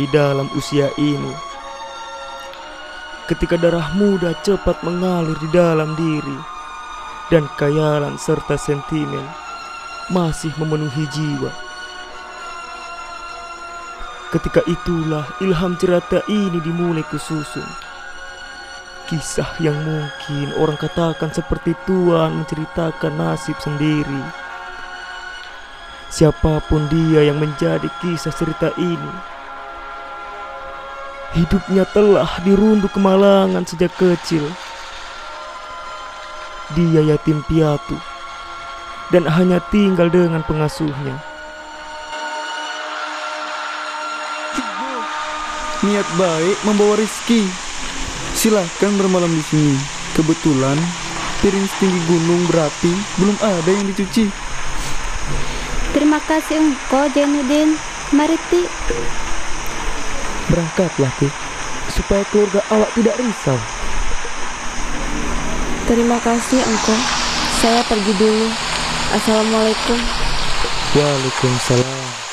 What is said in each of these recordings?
di dalam usia ini. Ketika darah muda cepat mengalir di dalam diri dan khayalan serta sentimen masih memenuhi jiwa. Ketika itulah ilham cerita ini dimulai kususun. Kisah yang mungkin orang katakan seperti Tuhan menceritakan nasib sendiri. Siapapun dia yang menjadi kisah cerita ini, hidupnya telah dirunduk kemalangan sejak kecil. Dia yatim piatu dan hanya tinggal dengan pengasuhnya. Niat baik membawa rezeki. Silahkan bermalam di sini. Kebetulan piring setinggi gunung berapi belum ada yang dicuci. Terima kasih engkau Jainuddin. Mari Ti. Berangkatlah Ti, supaya keluarga awak tidak risau. Terima kasih engkau. Saya pergi dulu. Assalamualaikum. Waalaikumsalam.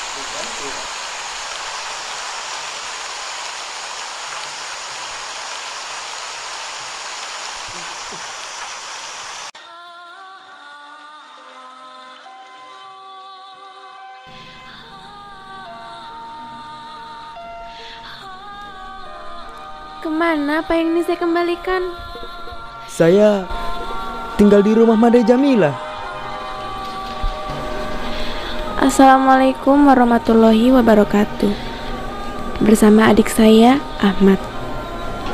Kemana apa yang ini saya kembalikan? Saya tinggal di rumah Made Jamila. Assalamualaikum warahmatullahi wabarakatuh. Bersama adik saya, Ahmad.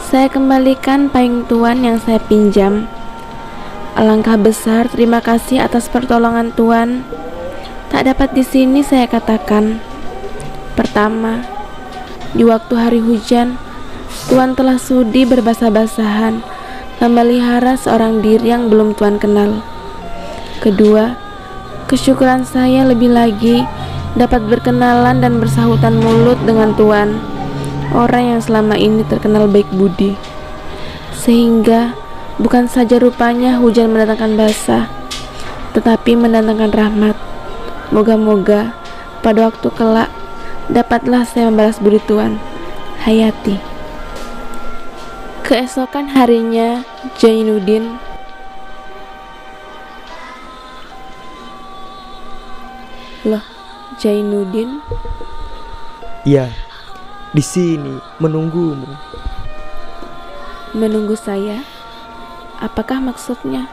Saya kembalikan payung tuan yang saya pinjam. Alangkah besar terima kasih atas pertolongan Tuan. Tak dapat di sini saya katakan. Pertama, di waktu hari hujan, Tuan telah sudi berbasah-basahan memelihara seorang diri yang belum Tuan kenal. Kedua, kesyukuran saya lebih lagi dapat berkenalan dan bersahutan mulut dengan Tuan, orang yang selama ini terkenal baik budi. Sehingga bukan saja rupanya hujan mendatangkan basah, tetapi mendatangkan rahmat. Moga-moga pada waktu kelak dapatlah saya membalas budi Tuan. Hayati. Keesokan harinya, Jainuddin Jainuddin? Ya, di sini menunggumu. Menunggu saya? Apakah maksudnya?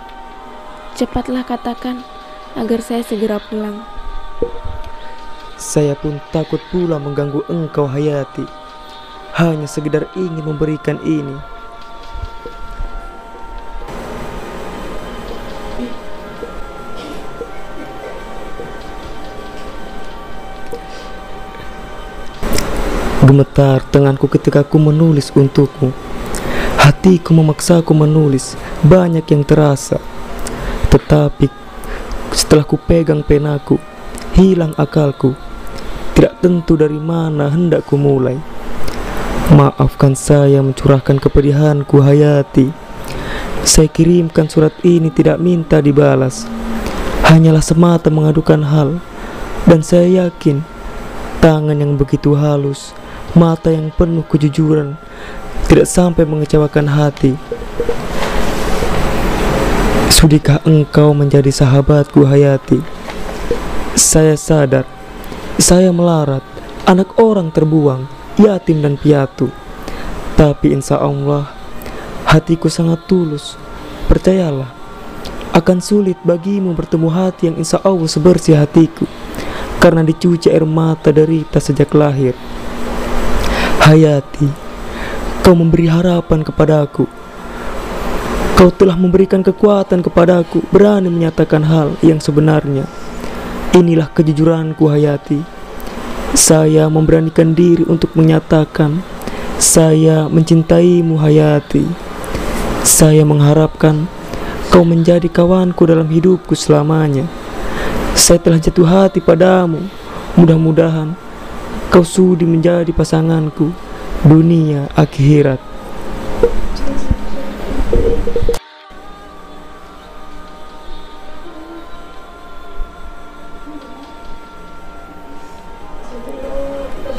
Cepatlah katakan agar saya segera pulang. Saya pun takut pula mengganggu engkau Hayati. Hanya sekedar ingin memberikan ini. Gemetar tanganku ketika ku menulis untukmu. Hatiku memaksaku menulis, banyak yang terasa. Tetapi setelah ku pegang penaku, hilang akalku. Tidak tentu dari mana hendak ku mulai. Maafkan saya mencurahkan kepedihanku Hayati. Saya kirimkan surat ini tidak minta dibalas, hanyalah semata mengadukan hal. Dan saya yakin tangan yang begitu halus, mata yang penuh kejujuran tidak sampai mengecewakan hati. Sudikah engkau menjadi sahabatku Hayati? Saya sadar, saya melarat, anak orang terbuang, yatim dan piatu. Tapi insya Allah hatiku sangat tulus. Percayalah, akan sulit bagimu bertemu hati yang insya Allah sebersih hatiku, karena dicuci air mata derita sejak lahir. Hayati, kau memberi harapan kepadaku. Kau telah memberikan kekuatan kepadaku berani menyatakan hal yang sebenarnya. Inilah kejujuranku Hayati. Saya memberanikan diri untuk menyatakan saya mencintaimu Hayati. Saya mengharapkan kau menjadi kawanku dalam hidupku selamanya. Saya telah jatuh hati padamu. Mudah-mudahan kau sudi menjadi pasanganku dunia akhirat.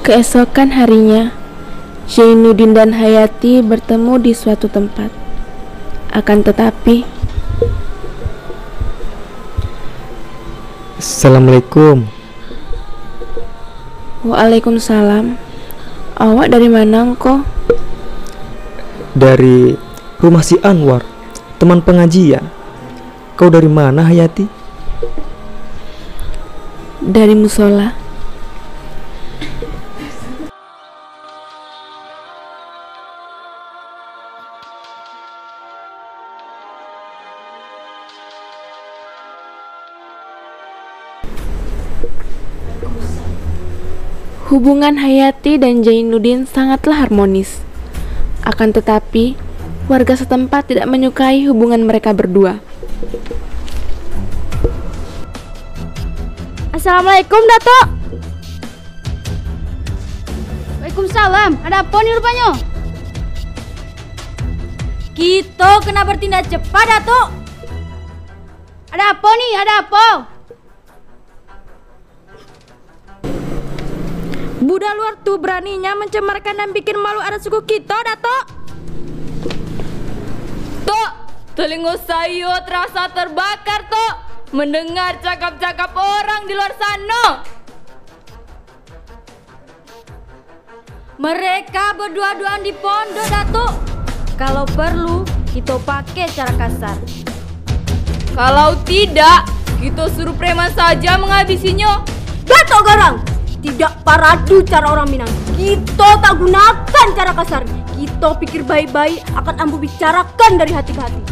Keesokan harinya, Zainuddin dan Hayati bertemu di suatu tempat. Akan tetapi, Assalamualaikum. Waalaikumsalam. Awak dari mana engkau? Dari rumah si Anwar, teman pengajian. Kau dari mana, Hayati? Dari musola. Hubungan Hayati dan Zainuddin sangatlah harmonis. Akan tetapi, warga setempat tidak menyukai hubungan mereka berdua. Assalamualaikum, Datuk. Waalaikumsalam. Ada apa nih rupanya? Kita kena bertindak cepat, Datuk. Ada apa nih? Ada apa? Budak luar tuh beraninya mencemarkan dan bikin malu adat suku kita, Datuk. Tok, telinga saya terasa terbakar, Tok, mendengar cakap-cakap orang di luar sana. Mereka berdua-duaan di pondok, Datuk. Kalau perlu, kita pakai cara kasar. Kalau tidak, kita suruh preman saja menghabisinya. Datuk Garang, tidak paradu cara orang Minang. Kita tak gunakan cara kasar. Kita pikir baik-baik akan ambu bicarakan dari hati ke hati.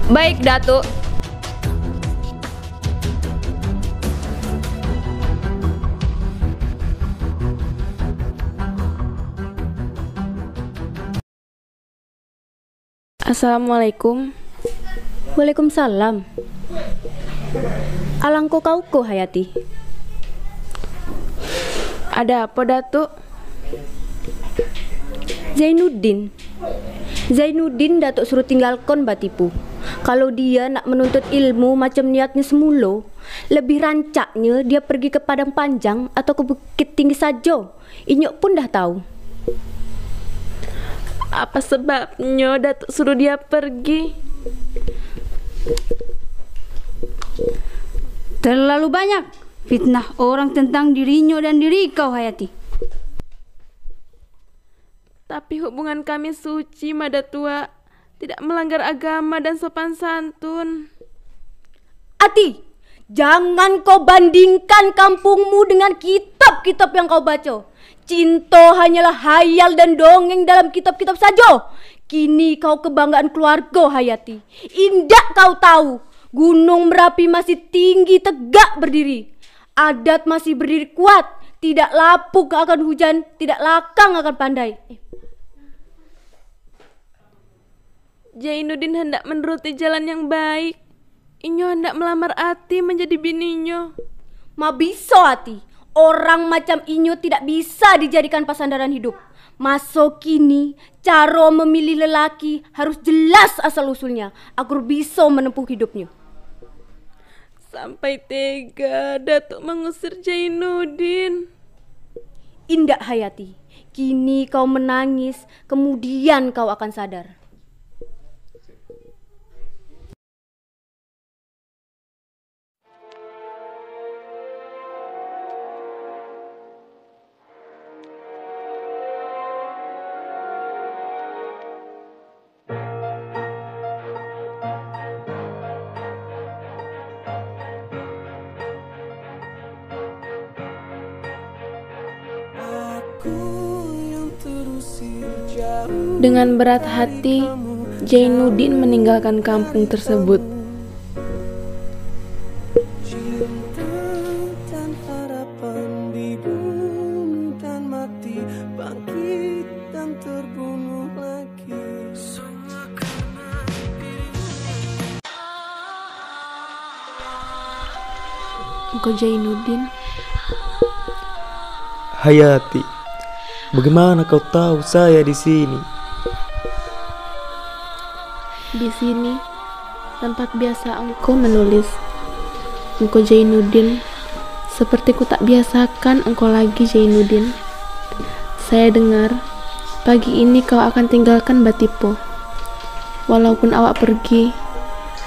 Baik, Datuk. Assalamualaikum. Waalaikumsalam. Alangko kau Hayati. Ada apa, Datuk? Zainuddin Datuk suruh tinggalkan Batipu. Kalau dia nak menuntut ilmu macam niatnya semula, lebih rancaknya dia pergi ke Padang Panjang atau ke Bukit Tinggi saja. Inyok pun dah tahu. Apa sebabnya Datuk suruh dia pergi? Terlalu banyak fitnah orang tentang dirinya dan diri kau, Hayati. Tapi hubungan kami suci, Madatua. Tidak melanggar agama dan sopan santun. Ati, jangan kau bandingkan kampungmu dengan kitab-kitab yang kau baca. Cinta hanyalah hayal dan dongeng dalam kitab-kitab saja. Kini kau kebanggaan keluarga, Hayati. Indak kau tahu, Gunung Merapi masih tinggi tegak berdiri. Adat masih berdiri kuat. Tidak lapuk akan hujan, tidak lakang akan pandai. Zainuddin hendak menuruti jalan yang baik. Inyo hendak melamar Ati menjadi bininya. Ma bisa, Ati. Orang macam Inyo tidak bisa dijadikan pasandaran hidup. Masa kini, cara memilih lelaki harus jelas asal-usulnya agar bisa menempuh hidupnya. Sampai tega Datuk mengusir Zainuddin. Indah, Hayati. Kini kau menangis, kemudian kau akan sadar. Dengan berat hati, Zainuddin meninggalkan kampung tersebut. Engkau Zainuddin? Hayati, bagaimana kau tahu saya di sini? Di sini, tempat biasa engkau menulis. Engkau Zainuddin, Seperti ku tak biasakan engkau lagi, Zainuddin. Saya dengar pagi ini kau akan tinggalkan Batipo. Walaupun awak pergi,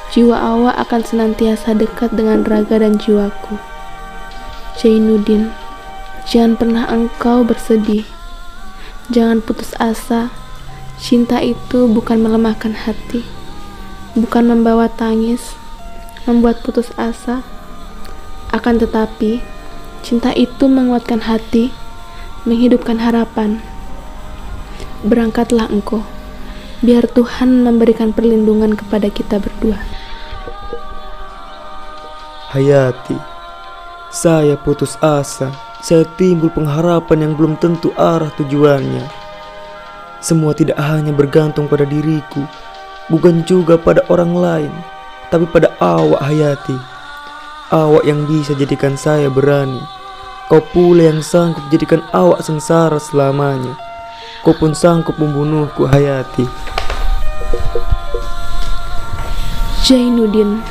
jiwa awak akan senantiasa dekat dengan raga dan jiwaku. Zainuddin, jangan pernah engkau bersedih. Jangan putus asa. Cinta itu bukan melemahkan hati, bukan membawa tangis, membuat putus asa. Akan tetapi, cinta itu menguatkan hati, menghidupkan harapan. Berangkatlah engkau, biar Tuhan memberikan perlindungan kepada kita berdua. Hayati, saya putus asa. Saya timbul pengharapan yang belum tentu arah tujuannya. Semua tidak hanya bergantung pada diriku, bukan juga pada orang lain, tapi pada awak, Hayati. Awak yang bisa jadikan saya berani. Kau pula yang sanggup jadikan awak sengsara selamanya. Kau pun sanggup membunuhku, Hayati. Zainuddin,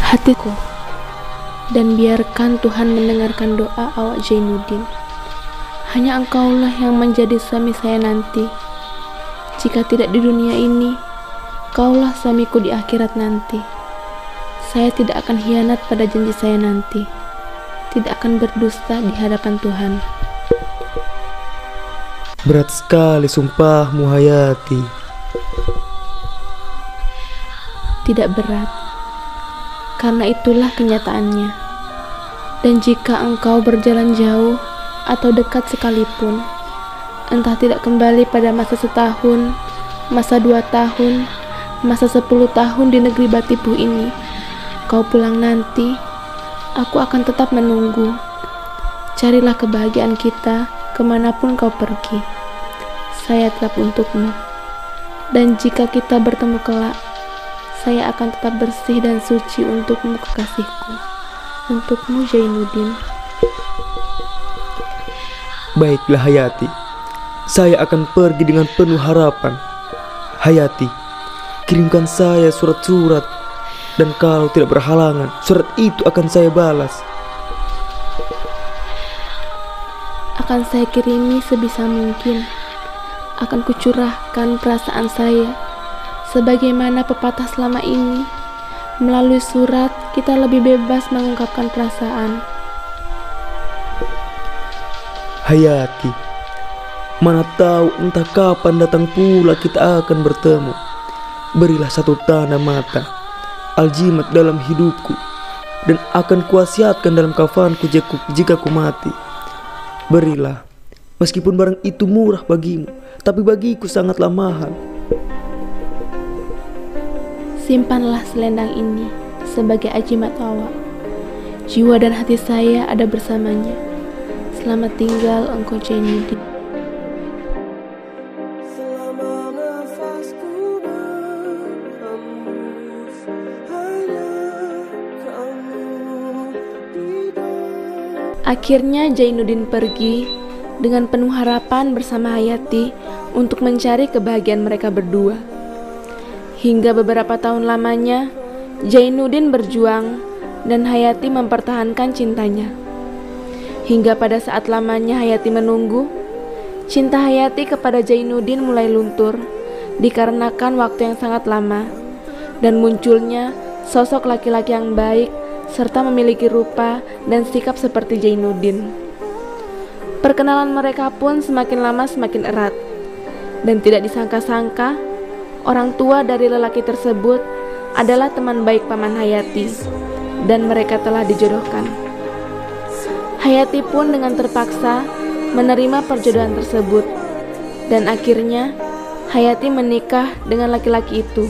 hatiku, dan biarkan Tuhan mendengarkan doa awak, Zainuddin. Hanya engkaulah yang menjadi suami saya nanti. Jika tidak di dunia ini, kaulah suamiku di akhirat nanti. Saya tidak akan hianat pada janji saya nanti. Tidak akan berdusta di hadapan Tuhan. Berat sekali sumpahmu, Hayati. Tidak berat, karena itulah kenyataannya. Dan jika engkau berjalan jauh atau dekat sekalipun, entah tidak kembali pada masa setahun, masa 2 tahun, masa 10 tahun di negeri Batipu ini, kau pulang nanti, aku akan tetap menunggu. Carilah kebahagiaan kita kemanapun kau pergi. Saya tetap untukmu. Dan jika kita bertemu kelak, saya akan tetap bersih dan suci untukmu, kekasihku. Untukmu, Zainuddin. Baiklah, Hayati. Saya akan pergi dengan penuh harapan. Hayati, kirimkan saya surat-surat. Dan kalau tidak berhalangan, surat itu akan saya balas. Akan saya kirimi sebisa mungkin. Akan kucurahkan perasaan saya. Sebagaimana pepatah selama ini, melalui surat kita lebih bebas mengungkapkan perasaan. Hayati, mana tahu entah kapan datang pula kita akan bertemu. Berilah satu tanda mata, aljimat dalam hidupku, dan akan kuwasiatkan dalam kafanku jika ku mati. Berilah, meskipun barang itu murah bagimu, tapi bagiku sangatlah mahal. Simpanlah selendang ini sebagai ajimat awak. Jiwa dan hati saya ada bersamanya. Selamat tinggal engkau, Zainuddin. Akhirnya Zainuddin pergi dengan penuh harapan bersama Hayati untuk mencari kebahagiaan mereka berdua. Hingga beberapa tahun lamanya, Zainuddin berjuang dan Hayati mempertahankan cintanya. Hingga pada saat lamanya Hayati menunggu, cinta Hayati kepada Zainuddin mulai luntur dikarenakan waktu yang sangat lama dan munculnya sosok laki-laki yang baik serta memiliki rupa dan sikap seperti Zainuddin. Perkenalan mereka pun semakin lama semakin erat, dan tidak disangka-sangka orang tua dari lelaki tersebut adalah teman baik paman Hayati, dan mereka telah dijodohkan. Hayati pun dengan terpaksa menerima perjodohan tersebut, dan akhirnya Hayati menikah dengan laki-laki itu.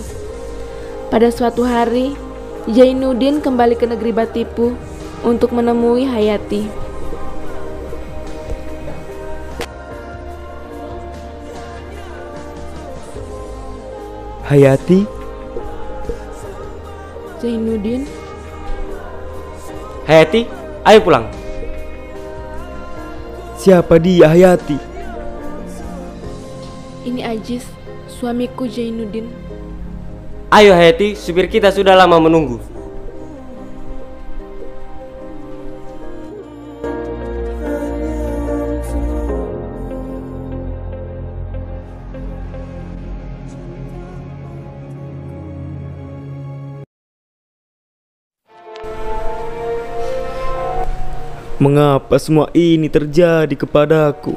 Pada suatu hari, Zainuddin kembali ke negeri Batipu untuk menemui Hayati. Hayati? Zainuddin? Hayati, ayo pulang. Siapa dia, Hayati? Ini Ajis, suamiku Zainuddin. Ayo Hayati, supir kita sudah lama menunggu. Mengapa semua ini terjadi kepadaku?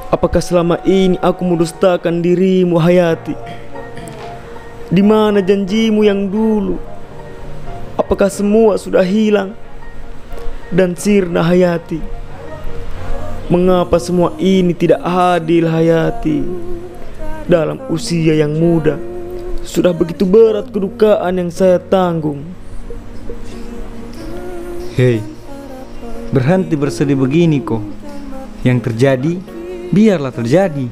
Apakah selama ini aku mendustakan dirimu, Hayati? Di mana janjimu yang dulu? Apakah semua sudah hilang dan sirna, Hayati? Mengapa semua ini tidak adil, Hayati? Dalam usia yang muda, sudah begitu berat kedukaan yang saya tanggung. Hei, berhenti bersedih begini kok. Yang terjadi, biarlah terjadi.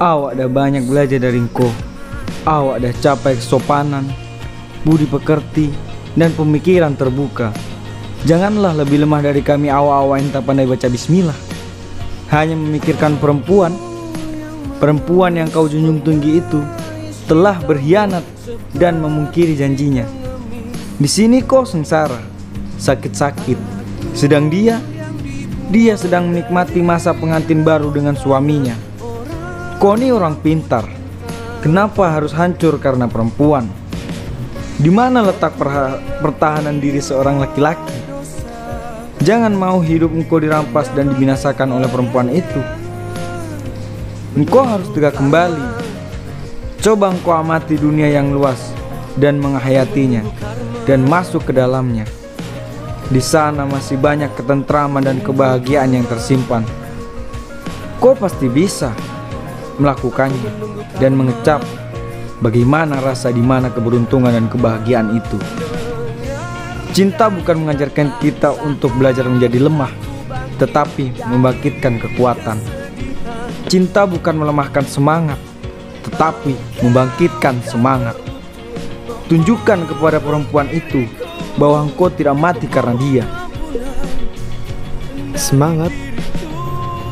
Awak dah banyak belajar dari engkau. Awak dah capai kesopanan, budi pekerti, dan pemikiran terbuka. Janganlah lebih lemah dari kami awak-awak yang tak pandai baca bismillah. Hanya memikirkan perempuan. Perempuan yang kau junjung tinggi itu telah berkhianat dan memungkiri janjinya. Di sini kau sengsara, sakit-sakit. Sedang dia sedang menikmati masa pengantin baru dengan suaminya. Kau ini orang pintar. Kenapa harus hancur karena perempuan? Di mana letak pertahanan diri seorang laki-laki? Jangan mau hidup engkau dirampas dan dibinasakan oleh perempuan itu. Engkau harus tegak kembali. Coba engkau amati dunia yang luas dan menghayatinya dan masuk ke dalamnya. Di sana masih banyak ketentraman dan kebahagiaan yang tersimpan. Kau pasti bisa melakukannya dan mengecap bagaimana rasa di mana keberuntungan dan kebahagiaan itu. Cinta bukan mengajarkan kita untuk belajar menjadi lemah, tetapi membangkitkan kekuatan. Cinta bukan melemahkan semangat, tetapi membangkitkan semangat. Tunjukkan kepada perempuan itu bahwa engkau tidak mati karena dia. Semangat?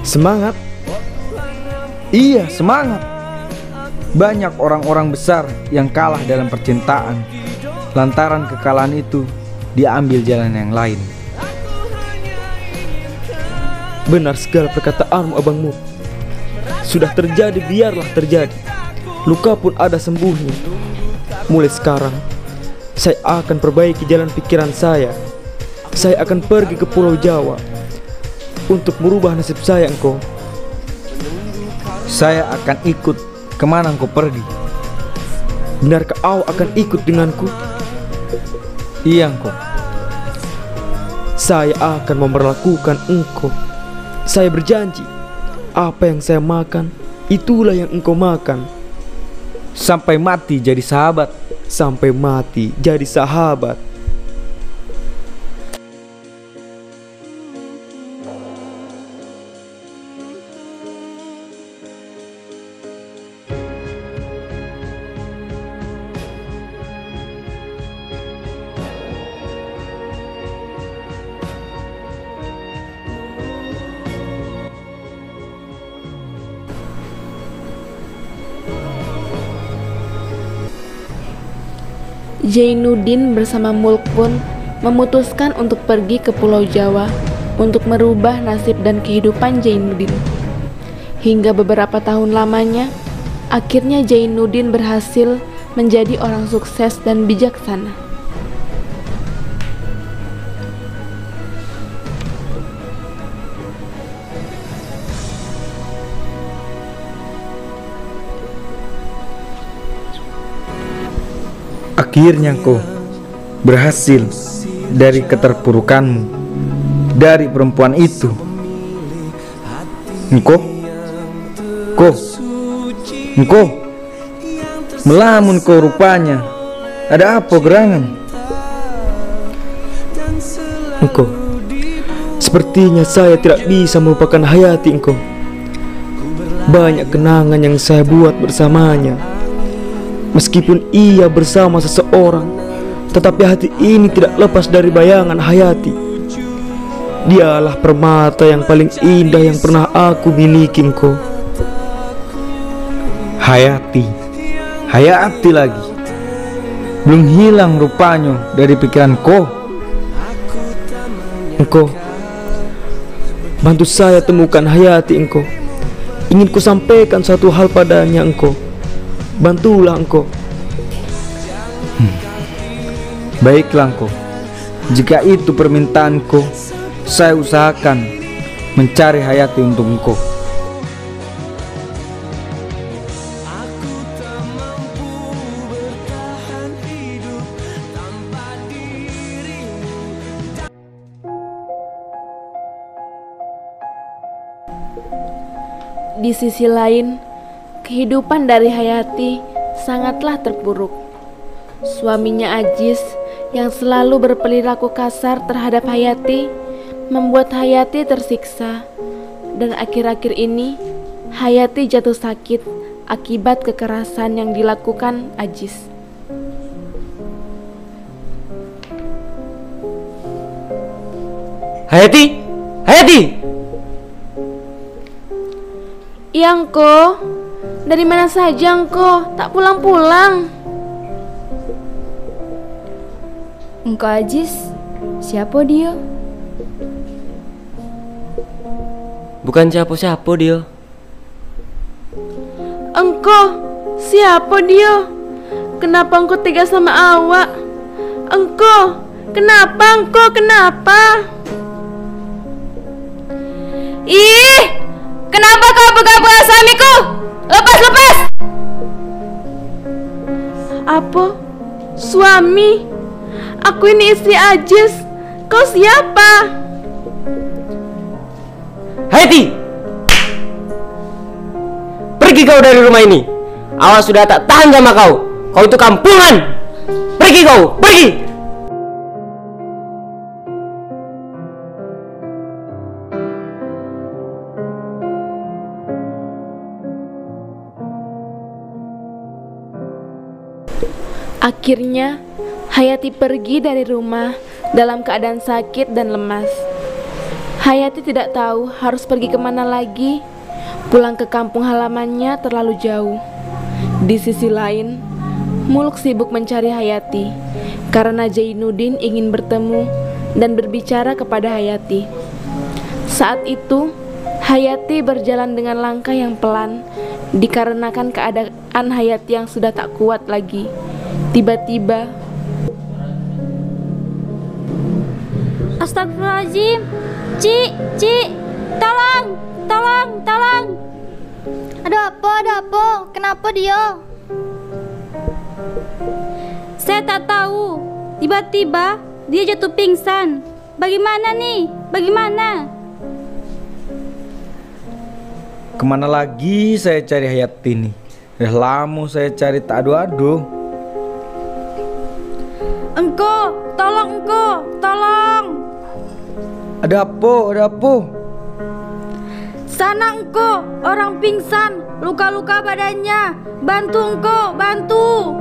Semangat? Iya, semangat. Banyak orang-orang besar yang kalah dalam percintaan. Lantaran kekalahan itu, dia ambil jalan yang lain. Benar segala perkataanmu, Abangmu. Sudah terjadi, biarlah terjadi. Luka pun ada sembuhnya. Mulai sekarang, saya akan perbaiki jalan pikiran saya. Saya akan pergi ke Pulau Jawa untuk merubah nasib saya, engkau. Saya akan ikut kemana engkau pergi. Benarkah kau akan ikut denganku? Iya, engkau. Saya akan memperlakukan engkau. Saya berjanji, apa yang saya makan, itulah yang engkau makan. Sampai mati jadi sahabat. Sampai mati jadi sahabat. Jainuddin bersama Mulk pun memutuskan untuk pergi ke Pulau Jawa untuk merubah nasib dan kehidupan Jainuddin. Hingga beberapa tahun lamanya, akhirnya Jainuddin berhasil menjadi orang sukses dan bijaksana. Akhirnya kau berhasil dari keterpurukanmu, dari perempuan itu. Engkau melamun kau rupanya. Ada apa gerangan? Engkau, sepertinya saya tidak bisa melupakan Hayati engkau. Banyak kenangan yang saya buat bersamanya. Meskipun ia bersama seseorang, tetapi hati ini tidak lepas dari bayangan Hayati. Dialah permata yang paling indah yang pernah aku miliki, engkau. Hayati lagi. Belum hilang rupanya dari pikiranku. Engkau, bantu saya temukan Hayati engkau. Ingin ku sampaikan suatu hal padanya engkau. Bantulah engkau. Baiklah engkau. Jika itu permintaanku, saya usahakan mencari Hayati untuk engkau. Di sisi lain, kehidupan dari Hayati sangatlah terpuruk. Suaminya Ajis yang selalu berperilaku kasar terhadap Hayati membuat Hayati tersiksa, dan akhir-akhir ini Hayati jatuh sakit akibat kekerasan yang dilakukan Ajis. Hayati! Hayati! Iya, Engko. Dari mana saja, Engko? Tak pulang-pulang. Engkau Ajis, siapa dia? Bukan siapa-siapa dia. Engko, siapa dia? Kenapa engkau tega sama awak? Engkau, kenapa engkau? Kenapa? Ih, kenapa kau pegang-pegang suamiku? Lepas, lepas! Apa? Suami? Aku ini istri Ajis. Kau siapa? Hayati! Pergi kau dari rumah ini. Awas sudah tak tahan sama kau. Kau itu kampungan. Pergi kau, pergi! Akhirnya, Hayati pergi dari rumah dalam keadaan sakit dan lemas. Hayati tidak tahu harus pergi kemana lagi. Pulang ke kampung halamannya terlalu jauh. Di sisi lain, Muluk sibuk mencari Hayati karena Jainuddin ingin bertemu dan berbicara kepada Hayati. Saat itu, Hayati berjalan dengan langkah yang pelan dikarenakan keadaan Hayati yang sudah tak kuat lagi. Tiba-tiba, Astagfirullahaladzim. Ci, tolong. Ada apa? Kenapa dia? Saya tak tahu. Tiba-tiba dia jatuh pingsan. Bagaimana nih? Bagaimana? Kemana lagi saya cari Hayati ini? Udah lama saya cari tak adu-adu. Engkau, tolong. Ada apa? Sana engkau, orang pingsan, luka-luka badannya. Bantu engkau, bantu.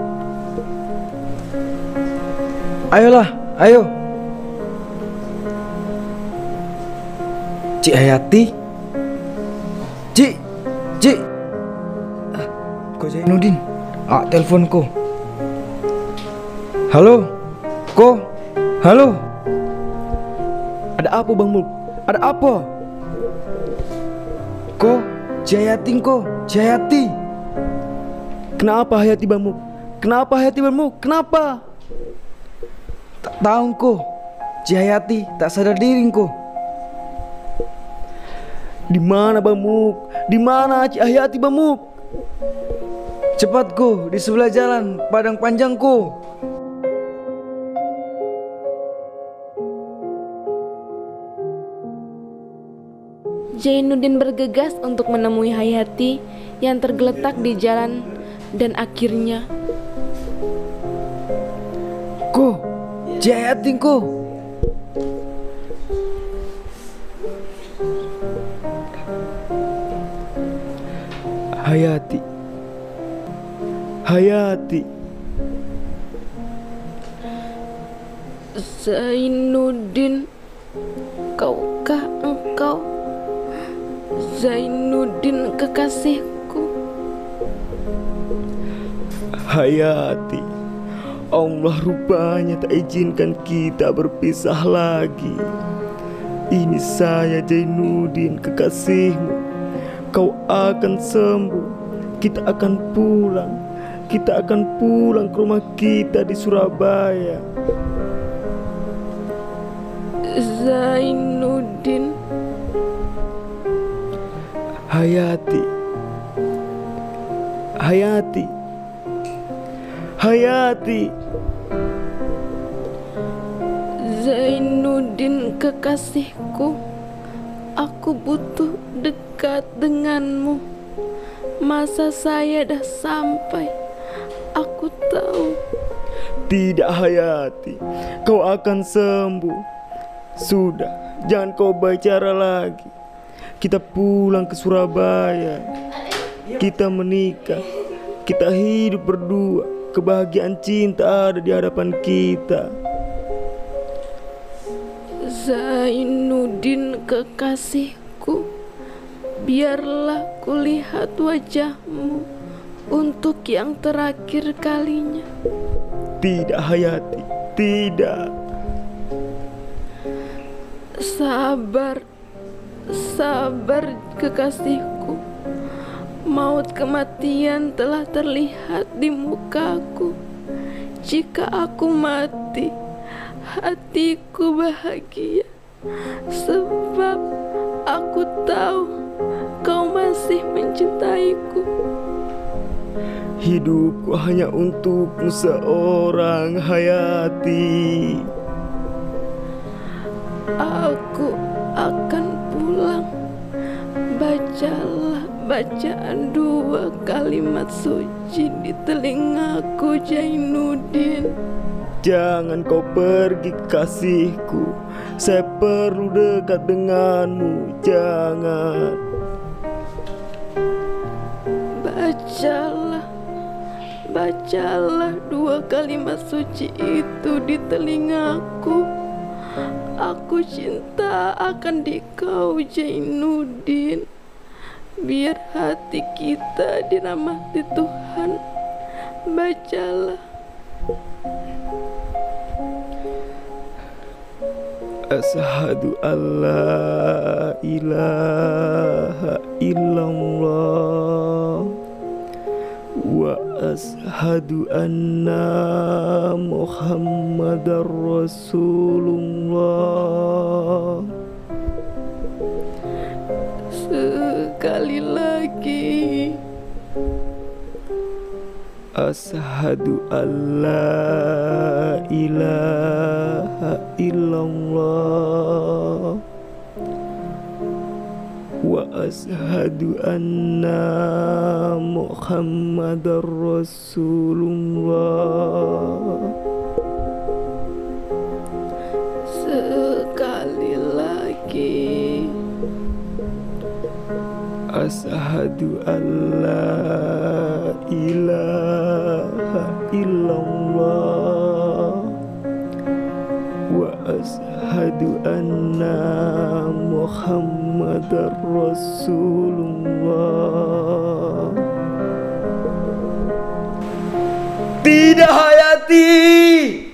Ayolah, ayo. Cik Hayati. Cik. Ko Jainuddin. Telepon ko. Halo. Ko. Halo. Ada apa Bang Muluk? Ada apa? Ko, Hayati ko. Hayati. Kenapa Hayati Bang Muluk? Kenapa? Tak tahu ko. Hayati tak sadar diri ko. Di mana Bang Muluk? Di mana Cik Hayati Bang Muluk? Cepat ko, di sebelah jalan Padang Panjang ko. Jainuddin bergegas untuk menemui Hayati yang tergeletak di jalan dan akhirnya Ko, Hayati ko. Hayati. Zainuddin, kaukah engkau? Zainuddin kekasihku. Hayati, Allah rupanya tak izinkan kita berpisah lagi. Ini saya Jainuddin, kekasihmu. Kau akan sembuh. Kita akan pulang ke rumah kita di Surabaya. Zainuddin. Hayati. Hayati. Hayati. Zainuddin kekasihku, aku butuh dekat denganmu. Masa saya dah sampai, aku tahu. Tidak Hayati, kau akan sembuh. Sudah, jangan kau bicara lagi. Kita pulang ke Surabaya. Kita menikah. Kita hidup berdua. Kebahagiaan cinta ada di hadapan kita. Zainuddin kekasihku, biarlah kulihat wajahmu untuk yang terakhir kalinya. Tidak Hayati, tidak. Sabar, sabar kekasihku. Maut kematian telah terlihat di mukaku. Jika aku mati, hatiku bahagia, sebab aku tahu kau masih mencintaiku. Hidupku hanya untukmu seorang Hayati. Aku akan pulang. Bacalah bacaan 2 kalimat suci di telingaku, Zainuddin. Jangan kau pergi kasihku. Saya perlu dekat denganmu. Jangan. Bacalah 2 kalimat suci itu di telingaku. Aku cinta akan dikau, Zainuddin. Biar hati kita dirahmati Tuhan. Bacalah. Asyhadu alla ilaha illallah wa asyhadu anna Muhammadar Rasulullah. Sekali lagi. Asyhadu alla ilaha illallah wa asyhadu anna Muhammadar Rasulullah. Sekali lagi. Asyhadu alla ilaha illallah wa asyhadu anna Muhammadar Rasulullah. Tidak Hayati.